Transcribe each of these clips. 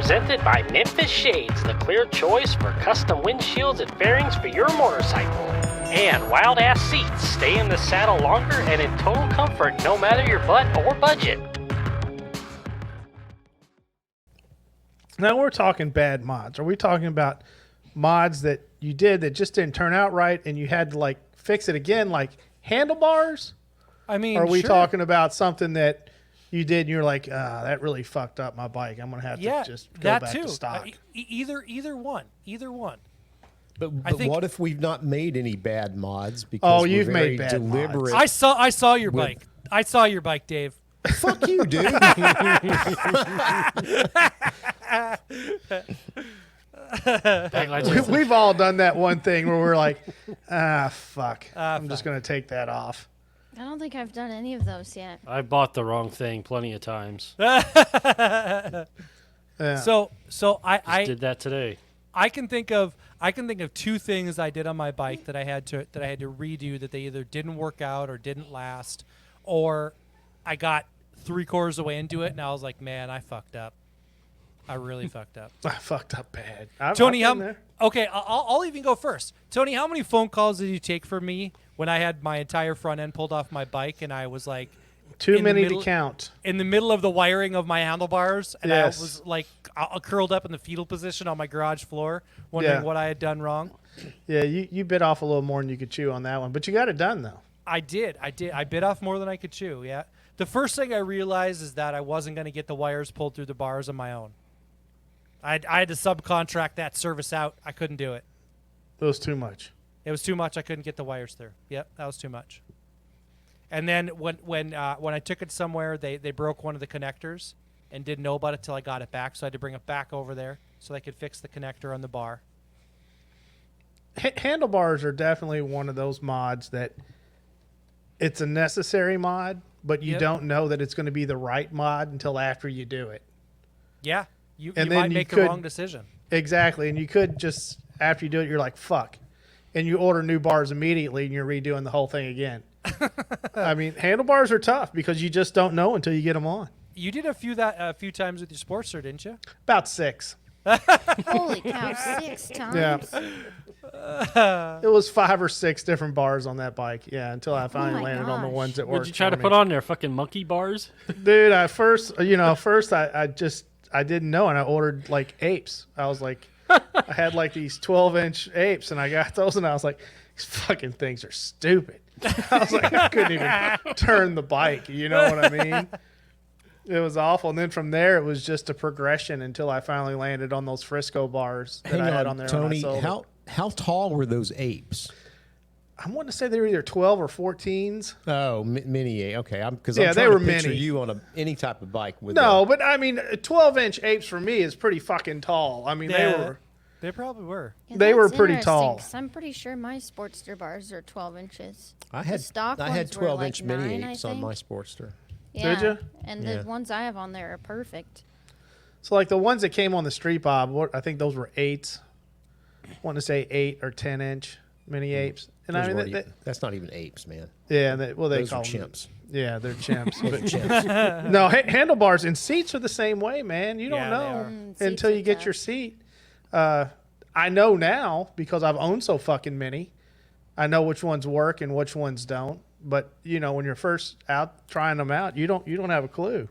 presented by Memphis Shades, the clear choice for custom windshields and fairings for your motorcycle. And Wild Ass Seats, stay in the saddle longer and in total comfort no matter your butt or budget. Now we're talking bad mods. Are we talking about mods that you did that just didn't turn out right and you had to like fix it again, like handlebars? I mean, or are we sure. talking about something that you did and you're like, that really fucked up my bike. I'm going to have to just go back to stock. Either one. But I think, what if we've not made any bad mods? Because you've we're made very bad deliberate. mods. I saw your bike. I saw your bike, Dave. Fuck you, dude. We've all done that one thing where we're like, fuck. I'm just going to take that off. I don't think I've done any of those yet. I bought the wrong thing plenty of times. Yeah. So I did that today. I can think of two things I did on my bike that I had to redo that they either didn't work out or didn't last, or I got 3/4 away into it and I was like, man, I fucked up. I really fucked up. I fucked up bad. Tony, I'll even go first. Tony, how many phone calls did you take from me when I had my entire front end pulled off my bike and I was like, too many to count. In the middle of the wiring of my handlebars, and Yes. I was like curled up in the fetal position on my garage floor, wondering what I had done wrong. Yeah, you bit off a little more than you could chew on that one, but you got it done though. I did. I bit off more than I could chew. Yeah. The first thing I realized is that I wasn't going to get the wires pulled through the bars on my own. I had to subcontract that service out. I couldn't do it. It was too much. It was too much. I couldn't get the wires through. Yep, that was too much. And then when I took it somewhere, they broke one of the connectors and didn't know about it till I got it back. So I had to bring it back over there so they could fix the connector on the bar. Handlebars are definitely one of those mods that it's a necessary mod, but you don't know that it's going to be the right mod until after you do it. Yeah, you might make the wrong decision. Exactly, and you could just, after you do it, you're like, fuck. And you order new bars immediately and you're redoing the whole thing again. I mean, handlebars are tough because you just don't know until you get them on. You did a few times with your Sportster, didn't you? About 6. Holy cow, 6 times? Yeah. It was 5 or 6 different bars on that bike. Yeah, until I finally landed on the ones that worked. Would you try to put on there fucking monkey bars? Dude, I didn't know, and I ordered like apes. I was like, I had like these 12-inch apes, and I got those, and I was like, these fucking things are stupid. I was like, I couldn't even turn the bike. You know what I mean? It was awful. And then from there, it was just a progression until I finally landed on those Frisco bars that I had on there. Tony, how tall were those apes? I want to say they were either 12 or 14s. Oh, mini ape. Okay, because they were to picture mini. you on any type of bike with. But I mean, 12-inch apes for me is pretty fucking tall. I mean, They probably were. Yeah, they were pretty interesting, tall. 'cause I'm pretty sure my Sportster bars are 12 inches. I had 12-inch mini apes on my Sportster. Yeah. Did you? And the ones I have on there are perfect. So like the ones that came on the Street Bob, I think those were 8s. I want to say 8 or 10-inch mini apes. And I mean, that's not even apes, man. Yeah, they those call are chimps. Yeah, they're chimps. No, handlebars and seats are the same way, man. You don't know until you get your seat. I know now because I've owned so fucking many. I know which ones work and which ones don't. But you know, when you're first out trying them out, you don't have a clue.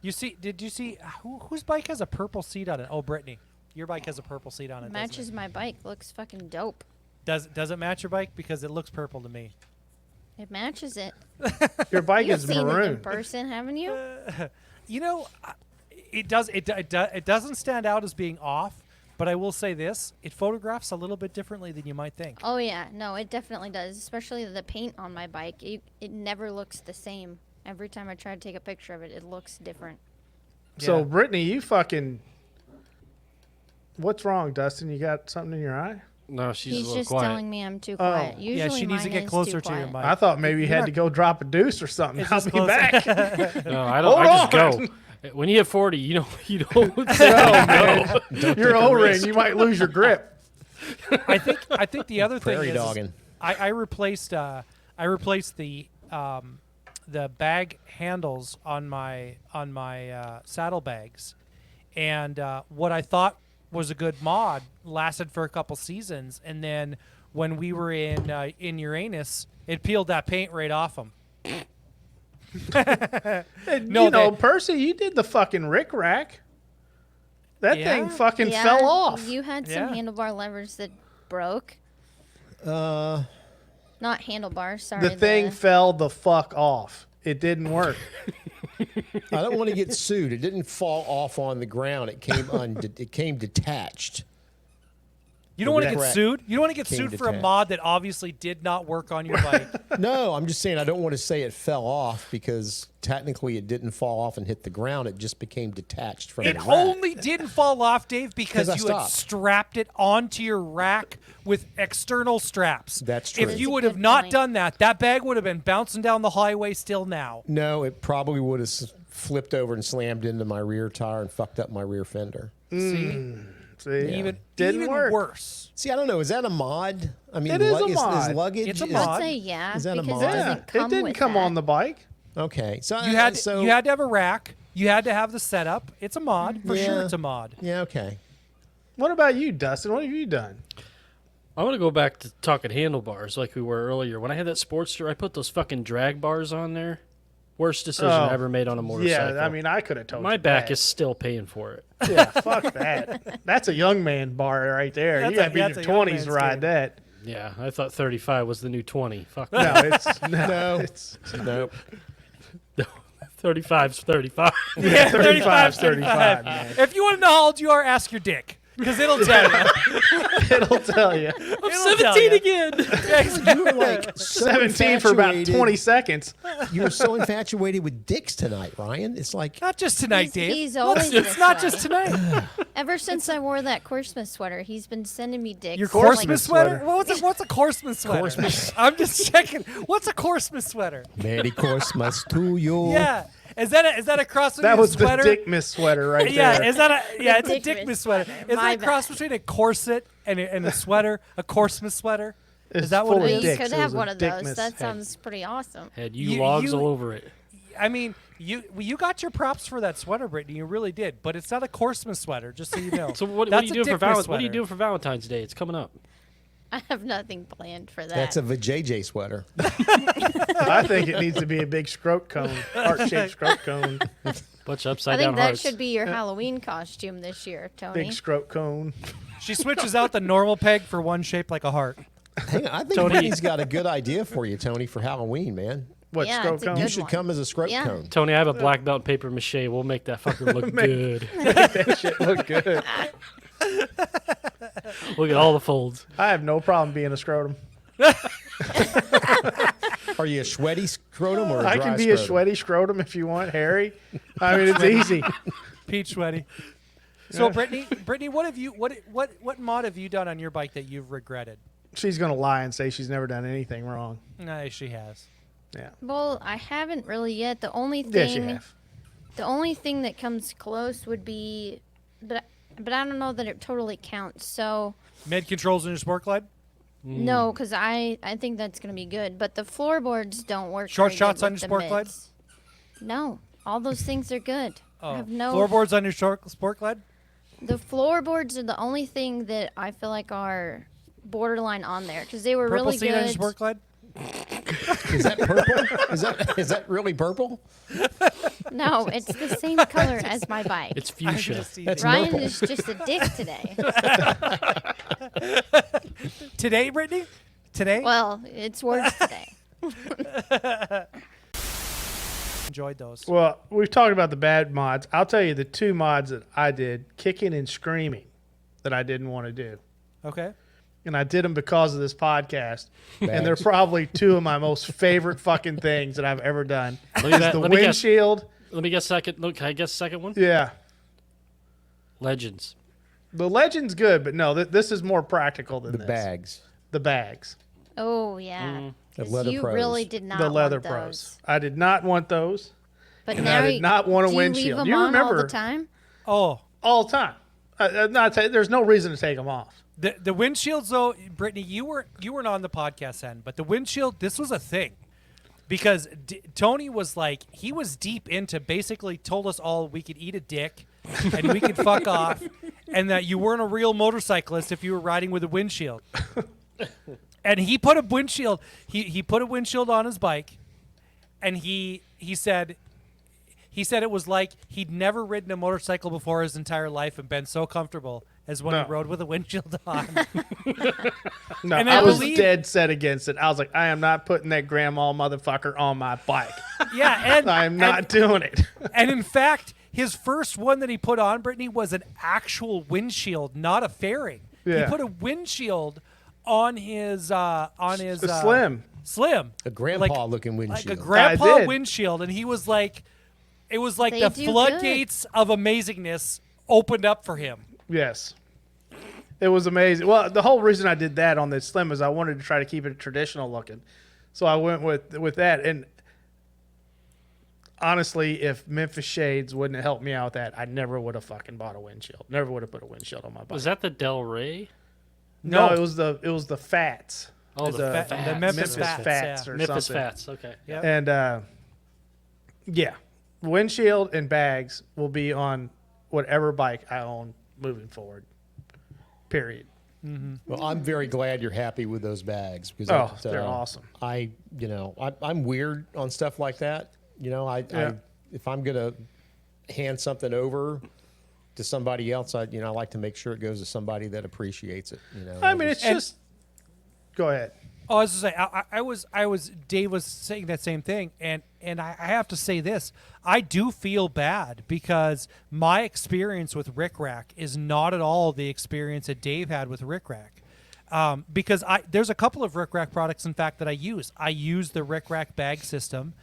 Did you see whose bike has a purple seat on it? Oh, Brittany, your bike has a purple seat on it. Matches my bike. Looks fucking dope. Does it match your bike? Because it looks purple to me. It matches it. Your bike You've is seen maroon. it in person, haven't you? You know, it doesn't stand out as being off. But I will say this, it photographs a little bit differently than you might think. Oh, yeah. No, it definitely does, especially the paint on my bike. It never looks the same. Every time I try to take a picture of it, it looks different. So, Brittany, you fucking... What's wrong, Dustin? You got something in your eye? No, she's a He's little just quiet. telling me I'm too quiet. Usually yeah, she needs to get closer to your mic. I thought maybe you had to go drop a deuce or something. I'll be back. No, I don't. I just go. When you hit 40, you don't say no. Your O-ring, you might lose your grip. I think the other thing is dogging. I replaced the bag handles on my saddlebags, And what I thought was a good mod lasted for a couple seasons, and then when we were in Uranus, it peeled that paint right off them. Percy, you did the fucking rick-rack. That thing fucking Yeah, fell off. You had some handlebar levers that broke. Not handlebars, sorry. The thing fell the fuck off. It didn't work. I don't want to get sued. It didn't fall off on the ground. It came detached. You don't want to get Correct. sued? You don't want to get Came sued to for a town. mod that obviously did not work on your bike. No, I'm just saying I don't want to say it fell off because technically it didn't fall off and hit the ground. It just became detached from It the rack. only didn't fall off, Dave, because 'Cause I you had stopped. strapped it onto your rack with external straps. That's true. If you That's a would have good not point. done that, that bag would have been bouncing down the highway still now. No, it probably would have flipped over and slammed into my rear tire and fucked up my rear fender. See? Even Didn't work. worse. See, I don't know. Is that a mod? I mean, It is a is mod. luggage? It's a is- mod. I'd say yeah, Is that a because mod? it Yeah, doesn't come it didn't with come that. on the bike. Okay, so You had so you had to have a rack. You had to have the setup. It's a mod for sure. Yeah. It's a mod. yeah, okay. What about you, Dustin? What have you done? I want to go back to talking handlebars like we were earlier. When I had that Sportster, I put those fucking drag bars on there. Worst decision Oh, I ever made on a motorcycle. Yeah, I mean, I could have told my you back that. is still paying for it. Yeah, fuck that. That's a young man bar right there. That's You got to a- be in that's your a young 20s man's to ride game. that. Yeah, I thought 35 was the new 20. Fuck No, it's no. It's Nope. 35's 35. Yeah, 35's 35, man. If you want to know how old you are, ask your dick. Because it'll tell you. It'll tell you. It'll tell 17 you. again. You were like so 17 for about infatuated. 20 seconds. You were so infatuated with dicks tonight, Ryan. It's like Not just tonight, Dave. He's always It's this not way. just tonight. Ever since I wore that Christmas sweater, he's been sending me dicks. Your like- Christmas sweater? sweater. What's a Christmas sweater? Christmas. I'm just checking. What's a Christmas sweater? Merry Christmas to you. Yeah. Is that a cross between That was a sweater? the Dick Miss sweater right Yeah, there. it's a Dick Dick Miss Miss sweater. sweater. Is My that a cross bad. between a corset and a sweater? A Christmas sweater? It's Is that what full it of Well, is? you dicks. could It have was a one of Dick those. Miss That head. sounds pretty awesome. Had You- logs you- all over it. I mean, you got your props for that sweater, Brittany. You really did. But it's not a Christmas sweater, just so you know. So what are That's you a doing for Dick Miss What are you sweater. doing for Valentine's Day? It's coming up. I have nothing planned for that. That's a VJJ sweater. I think it needs to be a big scrote cone, heart-shaped scrote cone, Bunch of I upside think down that hearts. should be your Halloween costume this year, Tony. big scrote cone. She switches out the normal peg for one shaped like a heart. Hang on, I think Tony. Brittany's got a good idea for you, Tony, for Halloween, man. What, Yeah, scrote it's a cone? good You should one. come as a scrote Yeah. cone. Tony, I have a black belt in paper mache. We'll make that fucker look good. That shit look good. Look at all the folds. I have no problem being a scrotum. Are you a sweaty scrotum or a I dry can be a scrotum? sweaty scrotum if you want, Harry. I mean, it's easy. Peach sweaty. So Brittany, what mod have you done on your bike that you've regretted? She's going to lie and say she's never done anything wrong. No, she has. Yeah. Well, I haven't really yet. The only Yes, you thing, have. the only thing that comes close would be, but I don't know that it totally counts. So Med controls in your sport glide? no, because I think that's gonna be good. But the floorboards don't work. Short very shots good on with your the sport glide? mids. No, all those things are good. I have no. Floorboards on your sport glide? The floorboards are the only thing that I feel like are borderline on there because they were Purple really seat on your good. sport glide? Is that purple? is that really purple? No, it's the same color as my bike. It's fuchsia. That's Ryan purple. is just a dick today. Today, Brittany? Today? Well, it's worse today. Enjoyed those. Well, we've talked about the bad mods. I'll tell you the two mods that I did, kicking and screaming, that I didn't want to do. Okay. And I did them because of this podcast. And they're Bags. probably two of my most favorite fucking things that I've ever done. Look at Is that. the Let me guess. windshield. Let me guess second. Look, can I guess second one? Yeah. Legends. The Legend's good, but no, this is more practical than The this. bags. The bags. Oh yeah, The 'Cause leather you pros. really did not The leather want pros. those. I did not want those. But And now I did not want a do windshield. You leave them You on all remember- the time? Oh, All the time. There's no reason to take them off. the windshields though, Brittany, you weren't on the podcast end, but the windshield, this was a thing. Because Tony was like, he was deep into basically told us all we could eat a dick and we could fuck off, and that you weren't a real motorcyclist if you were riding with a windshield. And he put a windshield. He put a windshield on his bike, and he said it was like he'd never ridden a motorcycle before his entire life and been so comfortable as when he rode with a windshield on. No, And I was believe- dead set against it. I was like, I am not putting that grandma motherfucker on my bike. Yeah, and I am not doing it. And in fact, his first one that he put on, Brittany, was an actual windshield, not a fairing. Yeah. He put a windshield on his Slim. Slim. A grandpa-looking Like windshield. a grandpa did. windshield, and he was like, it was like They the do floodgates of amazingness opened up for him. Yes. It was amazing. Well, the whole reason I did that on the Slim is I wanted to try to keep it traditional looking. So I went with that. And honestly, if Memphis Shades wouldn't have helped me out with that, I never would have fucking bought a windshield. Never would have put a windshield on my bike. Was that the Del Rey? No, No. it was the Fats. Oh, the The Fats. the Memphis Fats, Fats yeah. or Memphis something. Fats. Okay. Yep. And yeah, windshield and bags will be on whatever bike I own moving forward. Period. Well, I'm very glad you're happy with those bags because They're awesome. I'm weird on stuff like that. If I'm gonna hand something over to somebody else, I like to make sure it goes to somebody that appreciates it. I mean, it's And- just. Go ahead. Oh, I was to say, I was. Dave was saying that same thing, and I have to say this: I do feel bad because my experience with Rick Rack is not at all the experience that Dave had with Rick Rack. Because there's a couple of Rick Rack products, in fact, that I use. I use the Rick Rack bag system,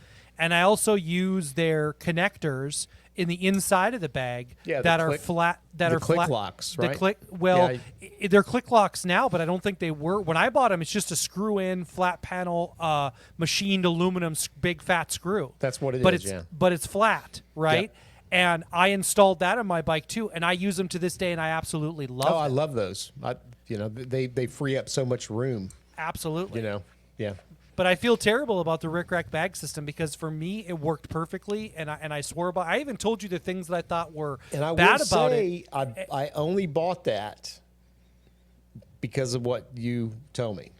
and I also use their connectors in the inside of the bag Yeah, that the are click- flat. That the are click flat, locks, The right? click. They're click locks now, but I don't think they were when I bought them. It's just a screw-in flat panel, machined aluminum big fat screw. That's what it but is, It's, yeah. But it's flat, right? Yep. And I installed that on my bike too, and I use them to this day, and I absolutely love Oh, I them. love those. They free up so much room. Absolutely. Yeah. But I feel terrible about the Rick Rack bag system because for me it worked perfectly, and I swore by. I even told you the things that I thought were And I bad will about say, it. I only bought that because of what you told me.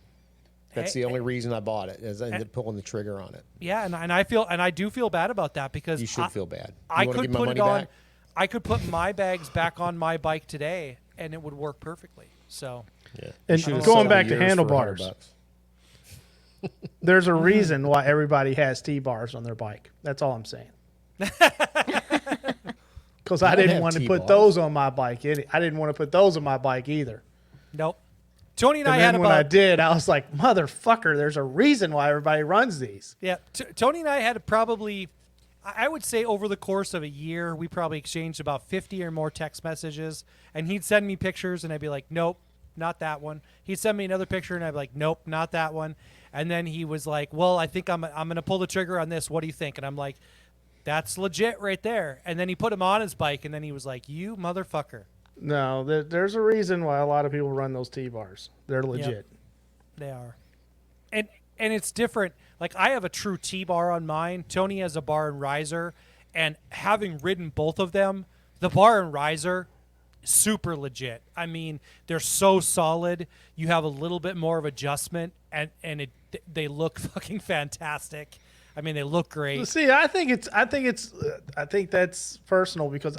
That's the only reason I bought it. Is I ended up pulling the trigger on it. Yeah, and I do feel bad about that because You should feel bad. You I wanna could give my put money it on. back? I could put my bags back on my bike today, and it would work perfectly. So Yeah. And You should've going sold back to yours for handlebars. $100. There's a reason why everybody has T-bars on their bike. That's all I'm saying. Because I don't didn't have want to T-bars. put those on my bike. I didn't want to put those on my bike either. nope. Tony and I And had then when I about did, I was like, motherfucker, there's a reason why everybody runs these. yeah. Tony and I had probably, I would say over the course of a year, we probably exchanged about 50 or more text messages, and he'd send me pictures, and I'd be like, nope, not that one. He'd send me another picture, and I'd be like, nope, not that one. And then he was like, well, I think I'm going to pull the trigger on this. What do you think? And I'm like, that's legit right there. And then he put him on his bike, and then he was like, you motherfucker. No, there's a reason why a lot of people run those T-bars. They're legit. They are. And it's different. Like I have a true T-bar on mine. Tony has a bar and riser. And having ridden both of them, the bar and riser, super legit. I mean, they're so solid. You have a little bit more of adjustment, and they look fucking fantastic. I mean, they look great. See, I think that's personal because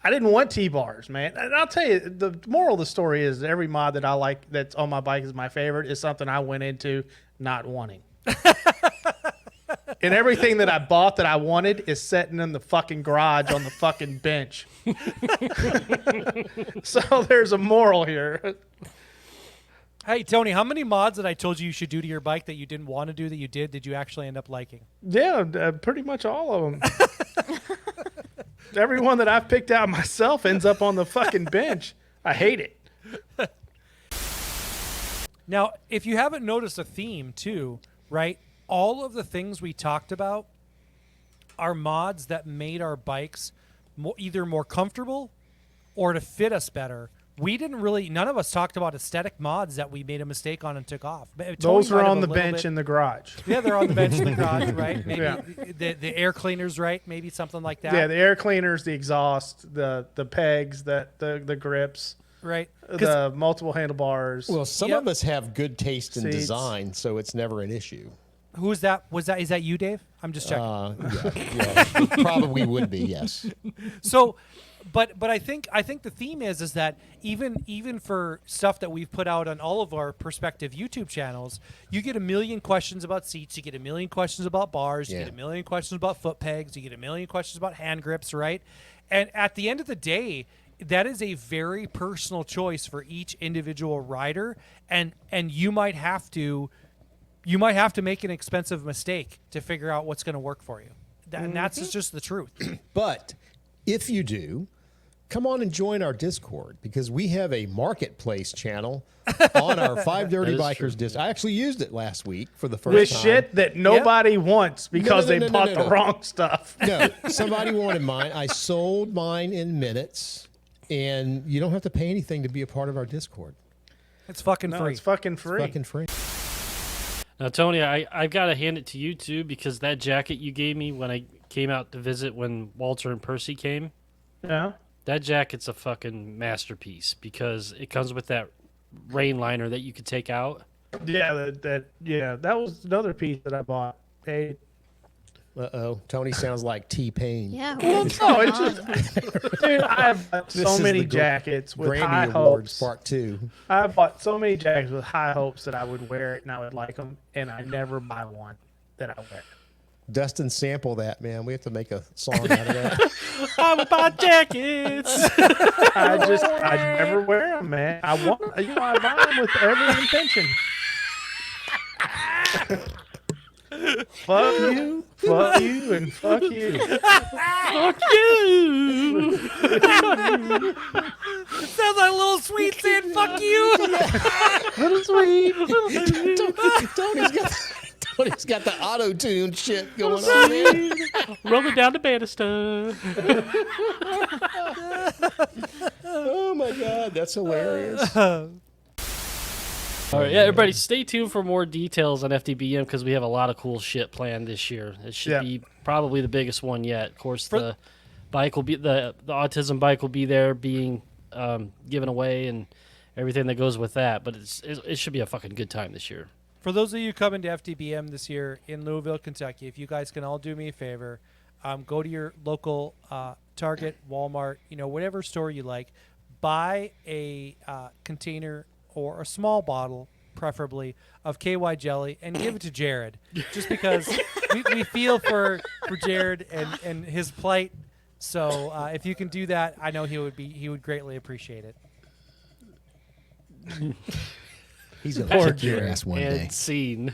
I didn't want T-bars, man. And I'll tell you, the moral of the story is that every mod that I like that's on my bike is my favorite is something I went into not wanting. And everything that I bought that I wanted is sitting in the fucking garage on the fucking bench. So there's a moral here. Hey, Tony, how many mods that I told you should do to your bike that you didn't want to do that you did you actually end up liking? Yeah, pretty much all of them. Every one that I've picked out myself ends up on the fucking bench. I hate it. Now, if you haven't noticed a theme too, right? All of the things we talked about are mods that made our bikes either more comfortable or to fit us better none of us talked about aesthetic mods that we made a mistake on and took off. Those are on the bench in the garage. Yeah, they're on the bench in the garage, right? Maybe Yeah. the air cleaners, right? Maybe something like that. Yeah, the air cleaners, the exhaust, the pegs, the grips, right. the multiple handlebars. Well, some Yep. of us have good taste in Seats. design, so it's never an issue. Who is that? Is that you, Dave? I'm just checking. Yeah, it probably would be, yes. So, but I think the theme is that even for stuff that we've put out on all of our prospective YouTube channels, you get a million questions about seats, you get a million questions about bars, you Yeah. get a million questions about foot pegs, you get a million questions about hand grips, right? And at the end of the day, that is a very personal choice for each individual rider, and you might have to make an expensive mistake to figure out what's going to work for you. And that's just the truth. But if you do, come on and join our Discord, because we have a marketplace channel on our Five Dirty That is Bikers Discord. I actually used it last week for the first with time. shit that nobody wants because no, they bought no. the wrong stuff. No, somebody wanted mine. I sold mine in minutes, and you don't have to pay anything to be a part of our Discord. It's fucking No, free. it's fucking free. Fucking free. Now, Tony, I've got to hand it to you, too, because that jacket you gave me when I came out to visit when Walter and Percy came, Yeah. that jacket's a fucking masterpiece because it comes with that rain liner that you could take out. Yeah, that was another piece that I bought. Hey, Uh-oh. Tony sounds like T-Pain. Yeah. no, it's just, dude, I have bought This so is many the jackets with high Grammy Awards hopes. Part 2. I bought so many jackets with high hopes that I would wear it and I would like them, and I never buy one that I wear. Dustin, sample that, man. We have to make a song out of that. I would buy jackets. I never wear them, man. I buy them with every intention. Fuck you, and fuck you. Fuck you. Sounds like a little sweet saying "fuck you." Little sweet. Tony's got the auto-tune shit going on there. Rolling down the banister. Oh, my God. That's hilarious. All right, yeah, everybody, stay tuned for more details on FDBM because we have a lot of cool shit planned this year. It should be probably the biggest one yet. Of course, the bike will be the autism bike will be there being given away and everything that goes with that. But it should be a fucking good time this year. For those of you coming to FDBM this year in Louisville, Kentucky, if you guys can all do me a favor, go to your local Target, Walmart, whatever store you like, buy a container or a small bottle, preferably, of KY jelly and give it to Jared, just because we feel for Jared and his plight. So if you can do that, I know he would greatly appreciate it. He's going to kick your ass one day. And scene.